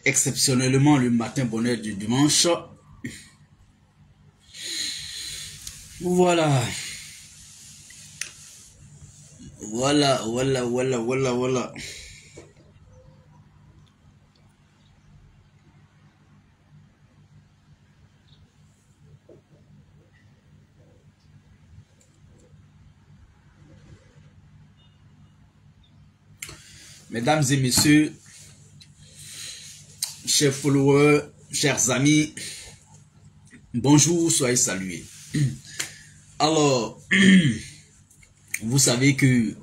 exceptionnellement le matin bonheur du dimanche. Voilà. Voilà. Mesdames et messieurs, chers followers, chers amis, bonjour, soyez salués. Alors, vous savez que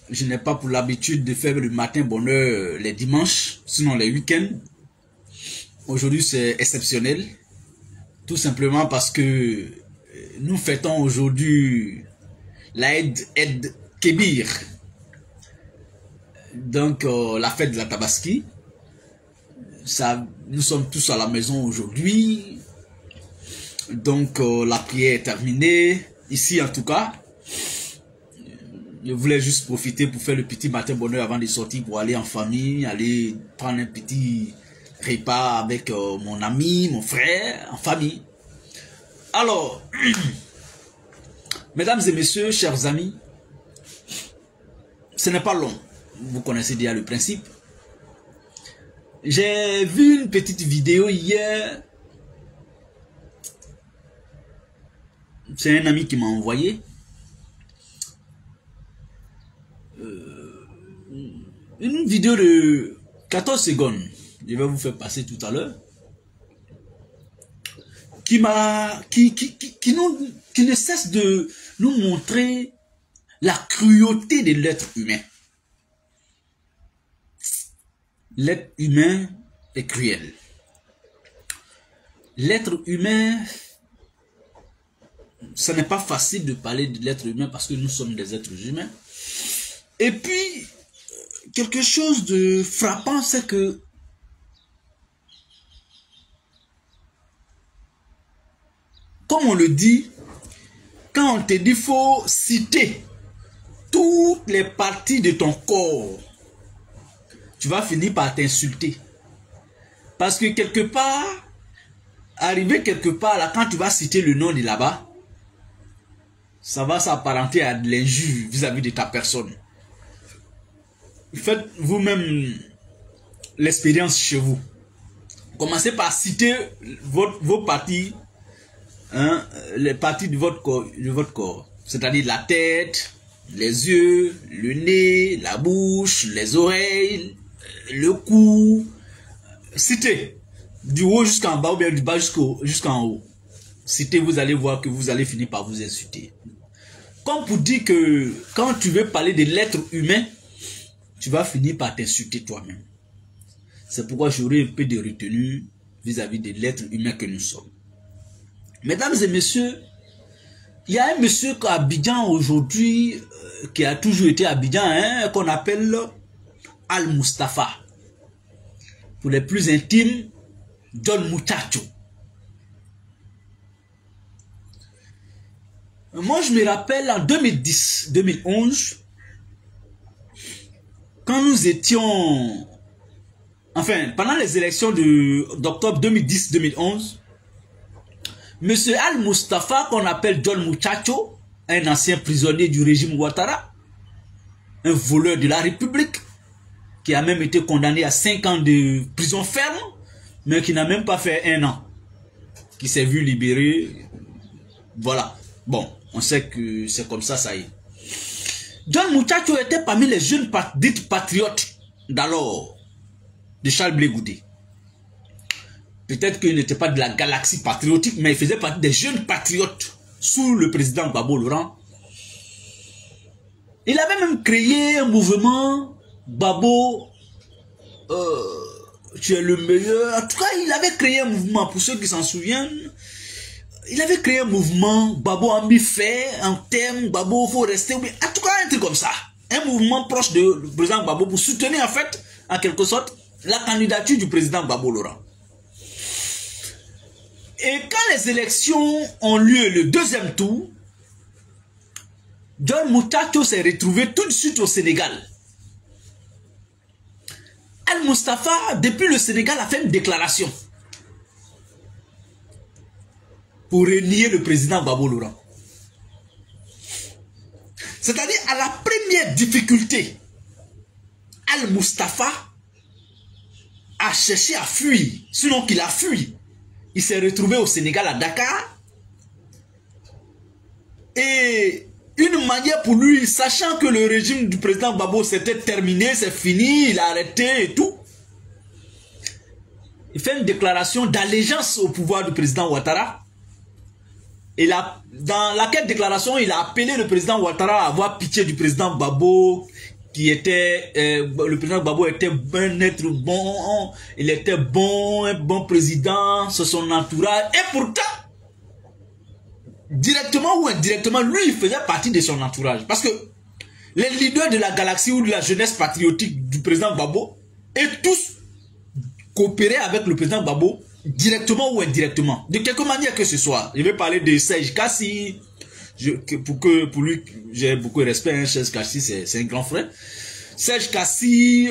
je n'ai pas pour l'habitude de faire le matin bonheur les dimanches, sinon les week-ends. Aujourd'hui, c'est exceptionnel, tout simplement parce que nous fêtons aujourd'hui l'Aïd Kébir. Donc, la fête de la Tabaski. Ça, nous sommes tous à la maison aujourd'hui. Donc, la prière est terminée. Ici, en tout cas, je voulais juste profiter pour faire le petit matin bonheur avant de sortir pour aller en famille, aller prendre un petit repas avec mon ami, mon frère, en famille. Alors, mesdames et messieurs, chers amis, ce n'est pas long. Vous connaissez déjà le principe. J'ai vu une petite vidéo hier. C'est un ami qui m'a envoyé. Une vidéo de 14 secondes. Je vais vous faire passer tout à l'heure. Qui ne cesse de nous montrer la cruauté de l'être humain. L'être humain est cruel. L'être humain, ce n'est pas facile de parler de l'être humain parce que nous sommes des êtres humains. Et puis, quelque chose de frappant, c'est que comme on le dit, quand on te dit, il faut citer toutes les parties de ton corps, tu vas finir par t'insulter. Parce que quelque part, arriver quelque part, là, quand tu vas citer le nom de là-bas, ça va s'apparenter à de l'injure vis-à-vis de ta personne. Faites vous-même l'expérience chez vous. Commencez par citer vos parties, hein, les parties de votre corps. C'est-à-dire la tête, les yeux, le nez, la bouche, les oreilles, le cou. Citez du haut jusqu'en bas ou bien du bas jusqu'en haut. Citez, vous allez voir que vous allez finir par vous insulter. Comme pour dire que quand tu veux parler de l'être humain, tu vas finir par t'insulter toi-même. C'est pourquoi j'aurai un peu de retenue vis-à-vis de l'être humain que nous sommes. Mesdames et messieurs, il y a un monsieur à Abidjan aujourd'hui, qui a toujours été à Abidjan, hein, qu'on appelle Al-Mustafa. Pour les plus intimes, John Muchacho. Moi, je me rappelle en 2010-2011, quand nous étions, enfin, pendant les élections d'octobre 2010-2011, monsieur Al-Mustafa, qu'on appelle John Muchacho, un ancien prisonnier du régime Ouattara, un voleur de la République, qui a même été condamné à 5 ans de prison ferme, mais qui n'a même pas fait 1 an, qui s'est vu libéré. Voilà. Bon, on sait que c'est comme ça, ça y est. John Muchacho était parmi les jeunes dites patriotes d'alors, de Charles Blé Goudé. Peut-être qu'il n'était pas de la galaxie patriotique, mais il faisait partie des jeunes patriotes sous le président Gbagbo Laurent. Il avait même créé un mouvement, Gbagbo, tu es le meilleur. En tout cas, il avait créé un mouvement, pour ceux qui s'en souviennent. Il avait créé un mouvement, Gbagbo a mis fait, un thème, Gbagbo, il faut rester. En tout cas, un truc comme ça. Un mouvement proche du président Gbagbo pour soutenir, en fait, en quelque sorte, la candidature du président Gbagbo Laurent. Et quand les élections ont lieu le deuxième tour, John Muchacho s'est retrouvé tout de suite au Sénégal. Al-Mustafa, depuis le Sénégal, a fait une déclaration pour renier le président Gbagbo Laurent. C'est-à-dire, à la première difficulté, Al-Mustafa a cherché à fuir, sinon qu'il a fui. Il s'est retrouvé au Sénégal, à Dakar. Et une manière pour lui, sachant que le régime du président Gbagbo s'était terminé, c'est fini, il a arrêté et tout. Il fait une déclaration d'allégeance au pouvoir du président Ouattara. Et dans laquelle déclaration, il a appelé le président Ouattara à avoir pitié du président Gbagbo, qui était, le président Gbagbo était un être bon, il était bon, un bon président, c'est son entourage. Et pourtant, directement ou indirectement, lui, il faisait partie de son entourage. Parce que les leaders de la galaxie ou de la jeunesse patriotique du président Gbagbo, et tous coopéraient avec le président Gbagbo, directement ou indirectement, de quelque manière que ce soit. Je vais parler de Serge Kassi, pour lui, j'ai beaucoup de respect, hein, Serge Kassi, c'est un grand frère. Serge Kassi,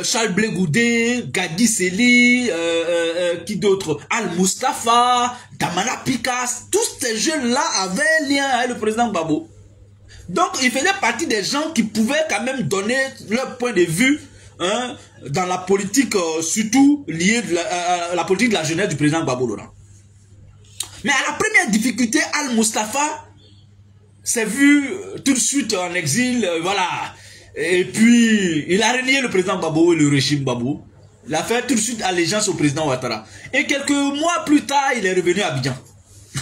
Charles Blé Goudé, Gadi Seli, qui d'autre, Al-Mustafa, Damana Pikas, tous ces jeunes-là avaient lien avec le président Gbagbo. Donc, il faisait partie des gens qui pouvaient quand même donner leur point de vue, hein, dans la politique, surtout liée à la politique de la jeunesse du président Gbagbo Laurent. Mais à la première difficulté, Al-Mustafa s'est vu tout de suite en exil, voilà. Et puis, il a renié le président Gbagbo et le régime Gbagbo. Il a fait tout de suite allégeance au président Ouattara. Et quelques mois plus tard, il est revenu à Abidjan.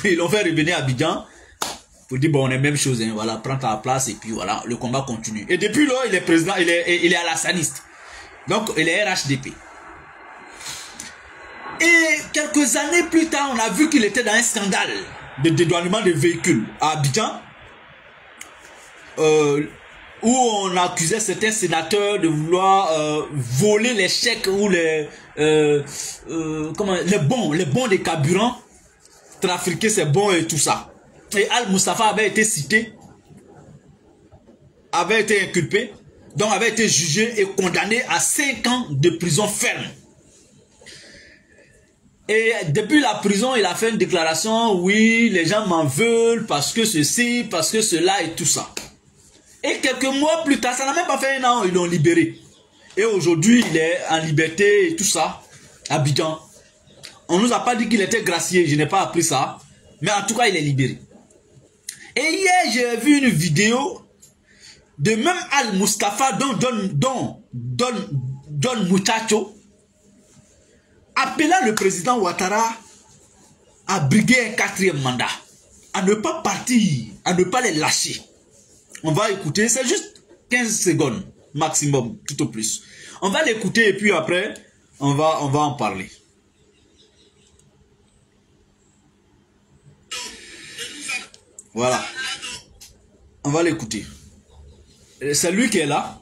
Ils l'ont fait revenir à Abidjan pour dire, bon, on est même chose, hein, voilà, prends ta place et puis voilà, le combat continue. Et depuis là, il est président, il est alassaniste. Donc, il est RHDP. Et quelques années plus tard, on a vu qu'il était dans un scandale de dédouanement de véhicules à Abidjan, où on accusait certains sénateurs de vouloir voler les chèques ou les bons des carburants, trafiquer ces bons et tout ça. Et Al-Mustafa avait été cité, avait été inculpé, donc avait été jugé et condamné à 5 ans de prison ferme. Et depuis la prison, il a fait une déclaration, oui, les gens m'en veulent parce que ceci, parce que cela et tout ça. Et quelques mois plus tard, ça n'a même pas fait 1 an, ils l'ont libéré. Et aujourd'hui, il est en liberté et tout ça, à Abidjan. On ne nous a pas dit qu'il était gracié, je n'ai pas appris ça. Mais en tout cas, il est libéré. Et hier, j'ai vu une vidéo de même Al-Mustafa, Don Muchacho, appelant le président Ouattara à briguer un 4e mandat, à ne pas partir, à ne pas les lâcher. On va écouter, c'est juste 15 secondes maximum, tout au plus. On va l'écouter et puis après, on va en parler. Voilà. On va l'écouter. C'est lui qui est là.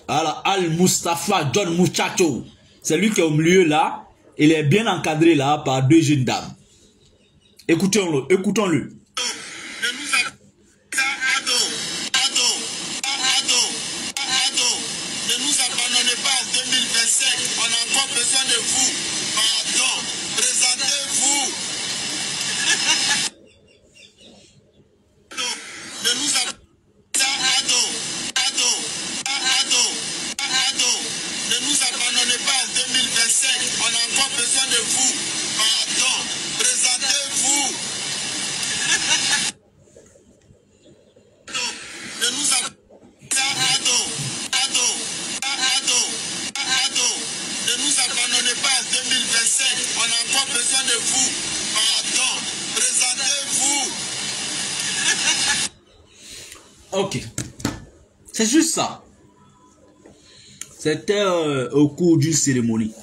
Al-Mustafa Don Muchacho. C'est lui qui est au milieu là. Il est bien encadré là par 2 jeunes dames. Écoutons-le, écoutons-le. Ne nous abandonnez pas en 2025. On a encore besoin de vous. Pardon. Présentez-vous. Ne nous abandonnez Ne nous abandonnez pas en 2025. On a encore besoin de vous. Pardon. Présentez-vous. Ne nous abandonnez Ne nous abandonnez pas en 2025. On a encore besoin de vous. Pardon. Présentez-vous. Ok. C'est juste ça. C'était au cours d'une cérémonie.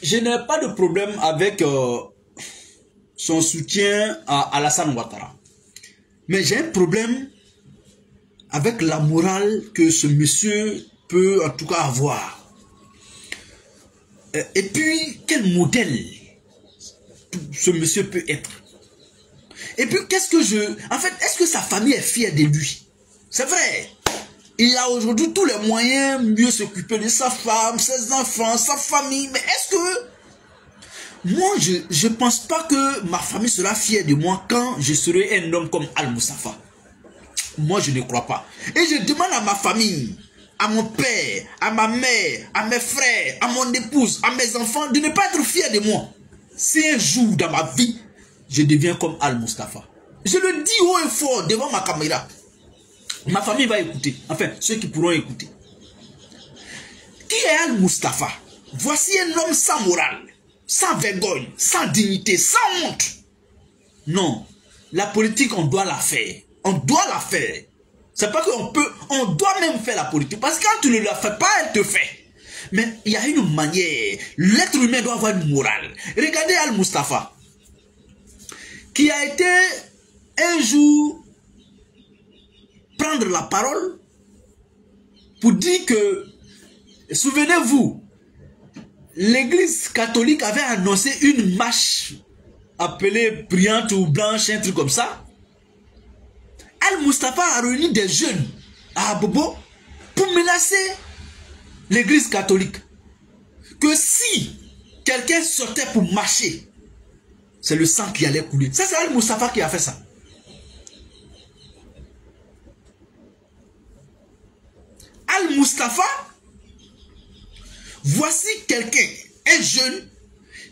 Je n'ai pas de problème avec son soutien à Alassane Ouattara. Mais j'ai un problème avec la morale que ce monsieur peut en tout cas avoir. Et puis, quel modèle ce monsieur peut être. Et puis, qu'est-ce que en fait, est-ce que sa famille est fière de lui? C'est vrai. Il a aujourd'hui tous les moyens mieux s'occuper de sa femme, ses enfants, sa famille. Mais est-ce que... Moi, je ne pense pas que ma famille sera fière de moi quand je serai un homme comme Al-Moustapha. Moi, je ne crois pas. Et je demande à ma famille, à mon père, à ma mère, à mes frères, à mon épouse, à mes enfants, de ne pas être fiers de moi. Si un jour dans ma vie, je deviens comme Al-Moustapha. Je le dis haut et fort devant ma caméra. Ma famille va écouter. Enfin, ceux qui pourront écouter. Qui est Al-Moustapha? Voici un homme sans morale, sans vergogne, sans dignité, sans honte. Non, la politique, on doit la faire. On doit la faire. C'est pas qu'on peut, on doit même faire la politique. Parce que quand tu ne la fais pas, elle te fait. Mais il y a une manière. L'être humain doit avoir une morale. Regardez Al-Moustapha, qui a été un jour prendre la parole pour dire que, souvenez-vous, l'église catholique avait annoncé une marche appelée brillante ou blanche, un truc comme ça. Al-Moustapha a réuni des jeunes à Abobo pour menacer l'église catholique. Que si quelqu'un sortait pour marcher, c'est le sang qui allait couler. Ça, c'est Al-Moustapha qui a fait ça. Al-Moustapha, voici quelqu'un, un jeune,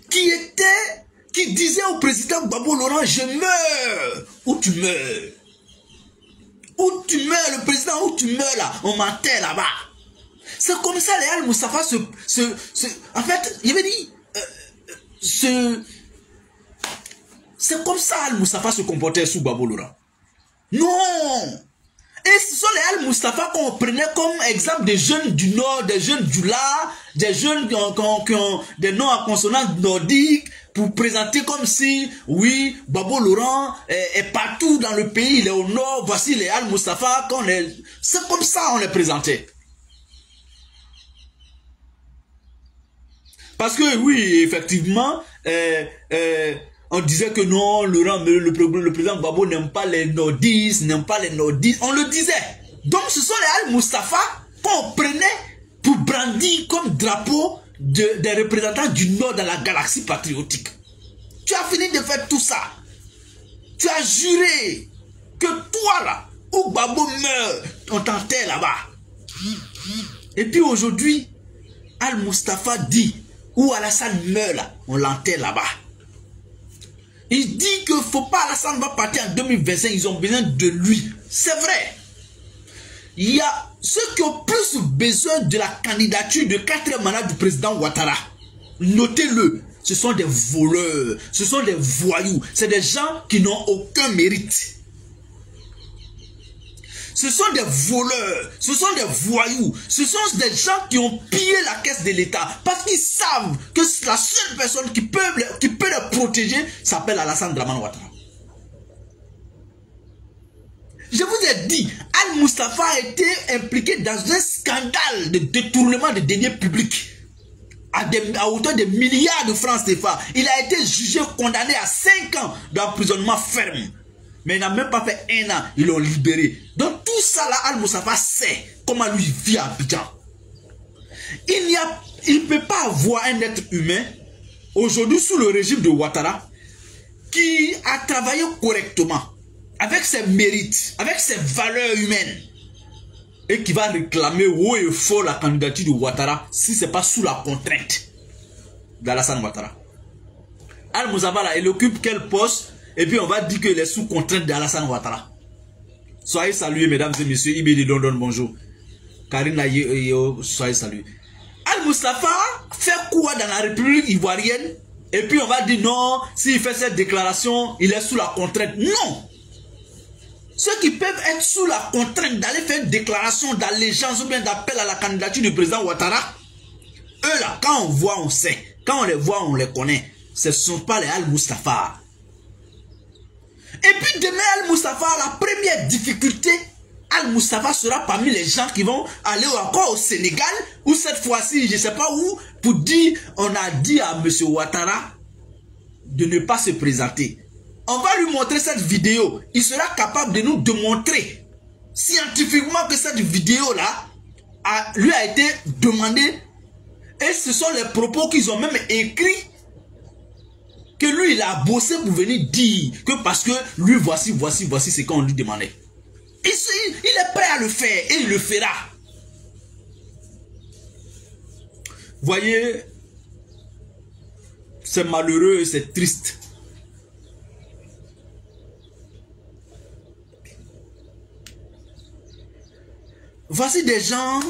qui disait au président Gbagbo Laurent, je meurs ou tu meurs. Où tu meurs, le président, où tu meurs là, on m'enterre là-bas. C'est comme ça, les Al-Moustapha en fait, il avait dit, c'est comme ça Al-Moustapha se comportait sous Gbagbo Laurent. Non! Et ce sont les Al-Moustapha qu'on prenait comme exemple des jeunes du Nord, des jeunes du Là, des jeunes qui ont des noms à consonance nordique, pour présenter comme si, oui, Gbagbo Laurent est partout dans le pays, il est au Nord, voici les Al-Moustapha, c'est comme ça on les présentait. Parce que oui, effectivement, on disait que non, le président Gbagbo n'aime pas les nordistes, on le disait. Donc ce sont les Al-Moustapha qu'on prenait pour brandir comme drapeau des représentants du Nord dans la galaxie patriotique. Tu as fini de faire tout ça. Tu as juré que toi là, où Gbagbo meurt, on t'enterre là-bas. Et puis aujourd'hui, Al-Moustapha dit, où Alassane meurt là, on l'enterre là-bas. Il dit que faut pas, Alassane va partir en 2025, ils ont besoin de lui. C'est vrai. Il y a ceux qui ont plus besoin de la candidature de 4e mandat du président Ouattara. Notez-le, ce sont des voleurs, ce sont des voyous, c'est des gens qui n'ont aucun mérite. Ce sont des voleurs, ce sont des voyous, ce sont des gens qui ont pillé la caisse de l'État parce qu'ils savent que la seule personne qui peut les protéger s'appelle Alassane Dramane Ouattara. Je vous ai dit, Al-Moustapha a été impliqué dans un scandale de détournement de deniers publics à hauteur de milliards de francs CFA. Il a été jugé, condamné à 5 ans d'emprisonnement ferme. Mais il n'a même pas fait 1 an, ils l'ont libéré. Donc tout ça là, Al-Moustapha sait comment lui vit à Abidjan. Il ne peut pas avoir un être humain, aujourd'hui sous le régime de Ouattara, qui a travaillé correctement, avec ses mérites, avec ses valeurs humaines, et qui va réclamer haut et fort la candidature de Ouattara, si ce n'est pas sous la contrainte d'Alassane Ouattara. Al-Moustapha là, il occupe quel poste? Et puis on va dire qu'il est sous contrainte d'Alassane Ouattara. Soyez salués, mesdames et messieurs. Ibé de London, bonjour. Karine Ayo, soyez salués. Al-Moustapha fait quoi dans la République ivoirienne? Et puis on va dire non, s'il fait cette déclaration, il est sous la contrainte. Non! Ceux qui peuvent être sous la contrainte d'aller faire une déclaration d'allégeance ou bien d'appel à la candidature du président Ouattara, eux là, quand on voit, on sait. Quand on les voit, on les connaît. Ce ne sont pas les Al-Moustapha. Et puis demain, Al-Moustapha, la première difficulté, Al-Moustapha sera parmi les gens qui vont aller encore au Sénégal, ou cette fois-ci, je ne sais pas où, pour dire, on a dit à M. Ouattara de ne pas se présenter. On va lui montrer cette vidéo. Il sera capable de nous démontrer scientifiquement que cette vidéo-là lui a été demandée. Et ce sont les propos qu'ils ont même écrits. Que lui, il a bossé pour venir dire que parce que lui, voici ce qu'on lui demandait. Il est prêt à le faire et il le fera. Voyez, c'est malheureux et c'est triste. Voici des gens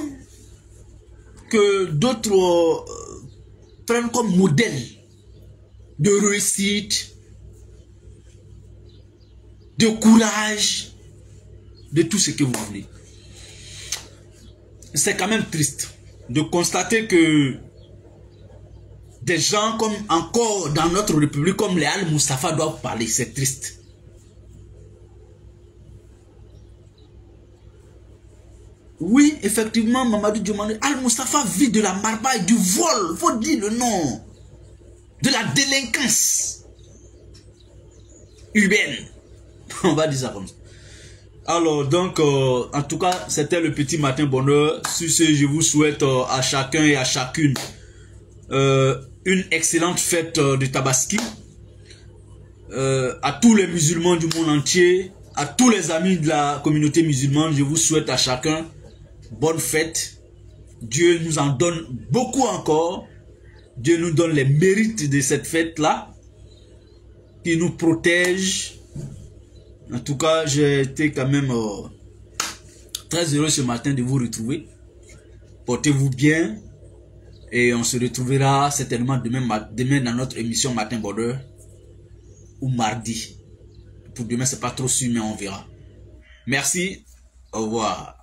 que d'autres prennent comme modèle de réussite, de courage, de tout ce que vous voulez. C'est quand même triste de constater que des gens comme encore dans notre république comme les Al-Mustafa doivent parler. C'est triste. Oui, effectivement, Mamadou Diomandé, Al-Mustafa vit de la marbaille, du vol, faut dire le nom, de la délinquance urbaine. On va dire ça comme ça. Alors, donc, en tout cas, c'était le petit matin bonheur. Sur ce, je vous souhaite à chacun et à chacune une excellente fête de Tabaski. À tous les musulmans du monde entier, à tous les amis de la communauté musulmane, je vous souhaite à chacun bonne fête. Dieu nous en donne beaucoup encore. Dieu nous donne les mérites de cette fête-là, qui nous protège. En tout cas, j'ai été quand même très heureux ce matin de vous retrouver. Portez-vous bien et on se retrouvera certainement demain dans notre émission Matin Bonheur ou mardi. Pour demain, c'est pas trop sûr, mais on verra. Merci, au revoir.